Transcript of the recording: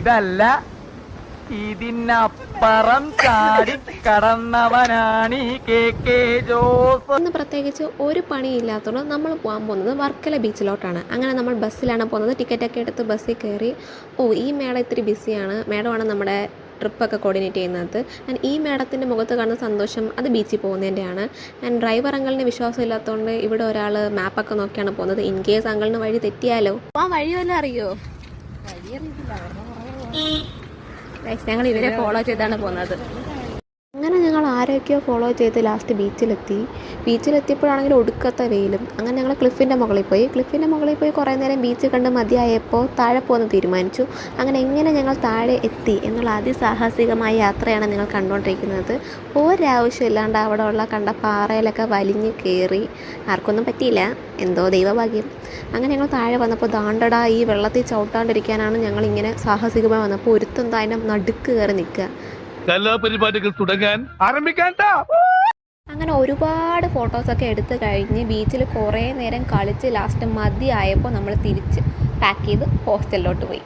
ഇതല്ല ഇതിനപ്പുറം ചാടി കടന്നവനാണ് ഈ കെ ജോസ്. ഇന്ന് പ്രത്യേകിച്ച് ഒരു പണിയില്ലാത്തതുകൊണ്ട് നമ്മൾ പോകാൻ പോകുന്നത് വർക്കല ബീച്ചിലോട്ടാണ്. അങ്ങനെ നമ്മൾ ബസ്സിലാണ് പോകുന്നത്. ടിക്കറ്റൊക്കെ എടുത്ത് ബസ്സിൽ കയറി. ഈ മേഡം ഇത്തിരി ബിസിയാണ്. മേഡമാണ് നമ്മുടെ ട്രിപ്പൊക്കെ കോർഡിനേറ്റ് ചെയ്യുന്നത്. ആൻഡ് ഈ മേഡത്തിൻ്റെ മുഖത്ത് കാണുന്ന സന്തോഷം അത് ബീച്ചിൽ പോകുന്നതിൻ്റെയാണ്. ആൻഡ് ഡ്രൈവർ അങ്കിളിന് വിശ്വാസം ഇല്ലാത്തതുകൊണ്ട് ഇവിടെ ഒരാൾ മാപ്പൊക്കെ നോക്കിയാണ് പോകുന്നത്. ഇൻ കേസ് അങ്കിളിന് വഴി തെറ്റിയാലോ. ആ വഴി വല്ലതും അറിയോ? ഞങ്ങൾ ഇവരെ ഫോളോ ചെയ്താണ് പോകുന്നത്. അങ്ങനെ ഞങ്ങൾ ആരൊക്കെയോ ഫോളോ ചെയ്ത് ലാസ്റ്റ് ബീച്ചിലെത്തിയപ്പോഴാണെങ്കിൽ ഒടുക്കത്തെ വെയിലും. അങ്ങനെ ഞങ്ങൾ ക്ലിഫിൻ്റെ മുകളിൽ പോയി കുറേ നേരം ബീച്ച് കണ്ട് മതിയായപ്പോൾ താഴെ പോകുന്ന തീരുമാനിച്ചു. അങ്ങനെ എങ്ങനെ ഞങ്ങൾ താഴെ എത്തി എന്നുള്ള അതിസാഹസികമായ യാത്രയാണ് നിങ്ങൾ കണ്ടുകൊണ്ടിരിക്കുന്നത്. ഒരാവശ്യമില്ലാണ്ട് അവിടെ ഉള്ള കണ്ട പാറയിലൊക്കെ വലിഞ്ഞ് കയറി. ആർക്കൊന്നും പറ്റിയില്ല, എന്തോ ദൈവഭാഗ്യം. അങ്ങനെ ഞങ്ങൾ താഴെ വന്നപ്പോൾ ദാണ്ടടാ ഈ വെള്ളത്തിൽ ചവിട്ടാണ്ടിരിക്കാനാണ് ഞങ്ങളിങ്ങനെ സാഹസികമായി വന്നപ്പോൾ ഒരുത്തെന്താ അതിൻ്റെ നടുക്ക് കയറി നിൽക്കുക. കലാപരിപാടികൾ തുടങ്ങാൻ ആരംഭിക്കാൻ. അങ്ങനെ ഒരുപാട് ഫോട്ടോസൊക്കെ എടുത്ത് കഴിഞ്ഞ് ബീച്ചിൽ കുറേ നേരം കളിച്ച് ലാസ്റ്റ് മതിയായപ്പോൾ നമ്മൾ തിരിച്ച് പാക്ക് ചെയ്ത് ഹോസ്റ്റലിലോട്ട് പോയി.